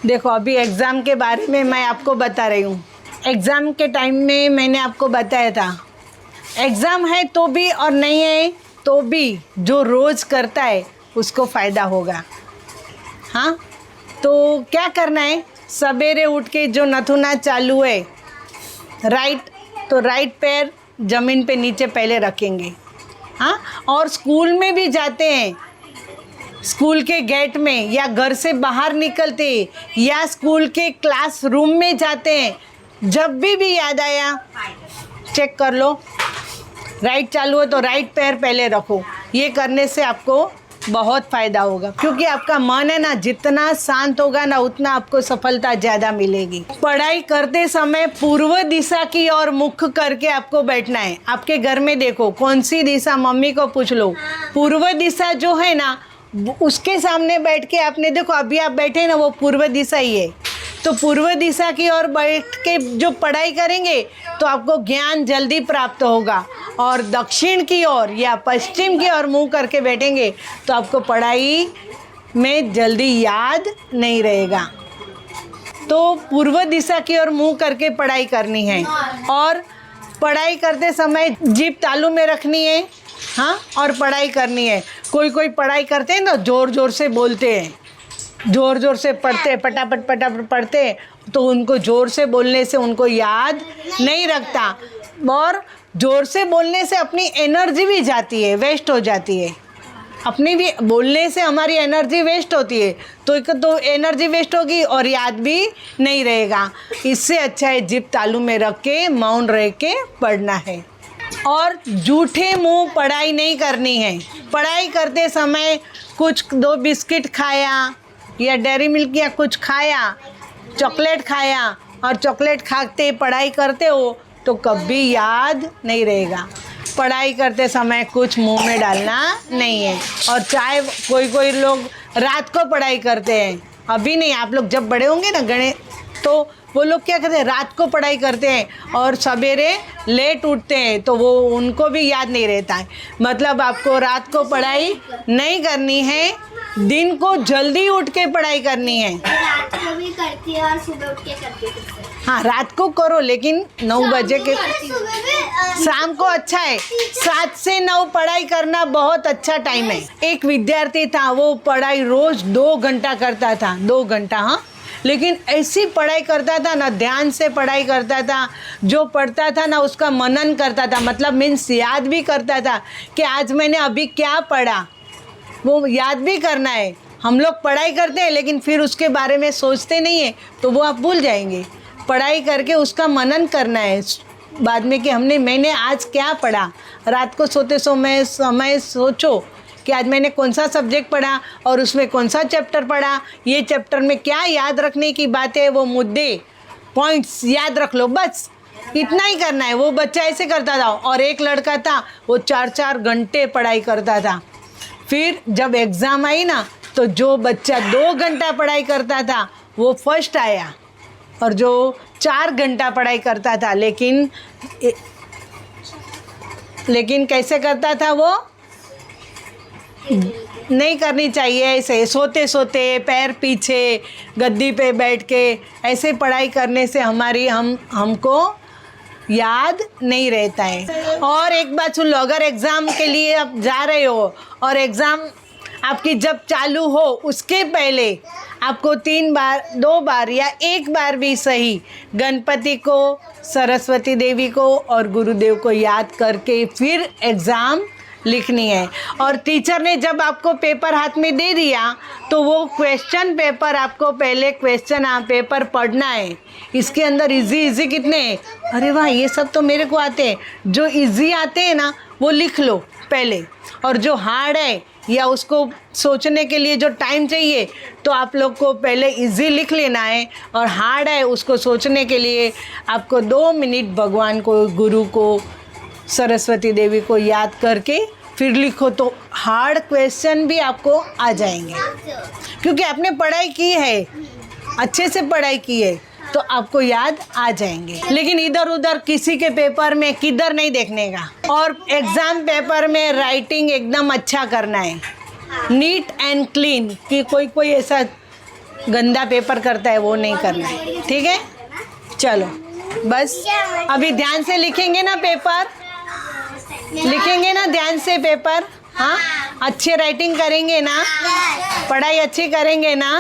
देखो अभी एग्ज़ाम के बारे में मैं आपको बता रही हूँ। एग्ज़ाम के टाइम में मैंने आपको बताया था, एग्ज़ाम है तो भी और नहीं है तो भी जो रोज़ करता है उसको फ़ायदा होगा। हाँ, तो क्या करना है, सवेरे उठ के जो नथुना चालू है, राइट पैर ज़मीन पे नीचे पहले रखेंगे। हाँ, और स्कूल में भी जाते हैं, स्कूल के गेट में या घर से बाहर निकलते या स्कूल के क्लासरूम में जाते हैं, जब भी याद आया चेक कर लो, राइट चालू है तो राइट पैर पहले रखो। ये करने से आपको बहुत फ़ायदा होगा, क्योंकि आपका मन है ना, जितना शांत होगा ना उतना आपको सफलता ज़्यादा मिलेगी। पढ़ाई करते समय पूर्व दिशा की ओर मुख करके आपको बैठना है। आपके घर में देखो कौन सी दिशा, मम्मी को पूछ लो। पूर्व दिशा जो है ना उसके सामने बैठ के आपने देखो, अभी आप बैठे ना वो पूर्व दिशा ही है। तो पूर्व दिशा की ओर बैठ के जो पढ़ाई करेंगे तो आपको ज्ञान जल्दी प्राप्त होगा, और दक्षिण की ओर या पश्चिम की ओर मुंह करके बैठेंगे तो आपको पढ़ाई में जल्दी याद नहीं रहेगा। तो पूर्व दिशा की ओर मुंह करके पढ़ाई करनी है, और पढ़ाई करते समय जीभ तालू में रखनी है। हाँ, और पढ़ाई करनी है। कोई पढ़ाई करते हैं ना ज़ोर ज़ोर से बोलते हैं, ज़ोर ज़ोर से पढ़ते, पटापट पढ़ते, तो उनको ज़ोर से बोलने से उनको याद नहीं रखता, और ज़ोर से बोलने से अपनी एनर्जी भी जाती है, वेस्ट हो जाती है। अपनी भी बोलने से हमारी एनर्जी वेस्ट होती है, तो एक तो एनर्जी वेस्ट होगी और याद भी नहीं रहेगा। इससे अच्छा है जीभ तालू में रख के मौन रह के पढ़ना है। और झूठे मुंह पढ़ाई नहीं करनी है। पढ़ाई करते समय कुछ 2 बिस्किट खाया या डेयरी मिल्क या कुछ खाया, चॉकलेट खाया, और चॉकलेट खाते पढ़ाई करते हो तो कभी याद नहीं रहेगा। पढ़ाई करते समय कुछ मुंह में डालना नहीं है। और चाहे कोई लोग रात को पढ़ाई करते हैं, अभी नहीं, आप लोग जब बड़े होंगे ना गणेश, तो वो लोग क्या करते हैं, रात को पढ़ाई करते हैं और सवेरे लेट उठते हैं, तो वो उनको भी याद नहीं रहता है। मतलब आपको रात को पढ़ाई नहीं करनी है, दिन को जल्दी उठ के पढ़ाई करनी है। रात को भी करती है और सुबह उठ के करती है। हाँ, रात को करो लेकिन 9 बजे के, शाम को अच्छा है। 7 से 9 पढ़ाई करना बहुत अच्छा टाइम है। एक विद्यार्थी था, वो पढ़ाई रोज 2 घंटा करता था, 2 घंटा। हाँ, लेकिन ऐसी पढ़ाई करता था ना, ध्यान से पढ़ाई करता था, जो पढ़ता था ना उसका मनन करता था, मतलब मीन्स याद भी करता था कि आज मैंने अभी क्या पढ़ा, वो याद भी करना है। हम लोग पढ़ाई करते हैं लेकिन फिर उसके बारे में सोचते नहीं है, तो वो आप भूल जाएंगे। पढ़ाई करके उसका मनन करना है बाद में कि मैंने आज क्या पढ़ा। रात को सोते समय सोचो कि आज मैंने कौन सा सब्जेक्ट पढ़ा और उसमें कौन सा चैप्टर पढ़ा, ये चैप्टर में क्या याद रखने की बातें, वो मुद्दे, पॉइंट्स याद रख लो, बस इतना ही करना है। वो बच्चा ऐसे करता था। और एक लड़का था, वो 4-4 घंटे पढ़ाई करता था। फिर जब एग्ज़ाम आई ना, तो जो बच्चा 2 घंटा पढ़ाई करता था वो फर्स्ट आया, और जो 4 घंटा पढ़ाई करता था लेकिन कैसे करता था, वो नहीं करनी चाहिए ऐसे सोते सोते पैर पीछे गद्दी पे बैठ के ऐसे पढ़ाई करने से हमको याद नहीं रहता है। और एक बात सुन लो, अगर एग्ज़ाम के लिए आप जा रहे हो और एग्ज़ाम आपकी जब चालू हो उसके पहले आपको 3 बार, 2 बार या 1 बार भी सही गणपति को, सरस्वती देवी को और गुरुदेव को याद करके फिर एग्ज़ाम लिखनी है। और टीचर ने जब आपको पेपर हाथ में दे दिया तो वो क्वेश्चन पेपर आपको पहले क्वेश्चन पेपर पढ़ना है। इसके अंदर इजी कितने हैं, अरे वाह ये सब तो मेरे को आते हैं। जो इजी आते हैं ना वो लिख लो पहले, और जो हार्ड है या उसको सोचने के लिए जो टाइम चाहिए तो आप लोग को पहले इजी लिख लेना है, और हार्ड है उसको सोचने के लिए आपको 2 मिनट भगवान को, गुरु को, सरस्वती देवी को याद करके फिर लिखो, तो हार्ड क्वेश्चन भी आपको आ जाएंगे, क्योंकि आपने पढ़ाई की है, अच्छे से पढ़ाई की है, तो आपको याद आ जाएंगे। लेकिन इधर उधर किसी के पेपर में किधर नहीं देखने का। और एग्ज़ाम पेपर में राइटिंग एकदम अच्छा करना है, नीट एंड क्लीन, कि कोई ऐसा गंदा पेपर करता है वो नहीं करना है, ठीक है। चलो बस अभी ध्यान से लिखेंगे ना पेपर, लिखेंगे ना ध्यान से पेपर, हाँ अच्छे राइटिंग करेंगे ना, पढ़ाई अच्छी करेंगे ना।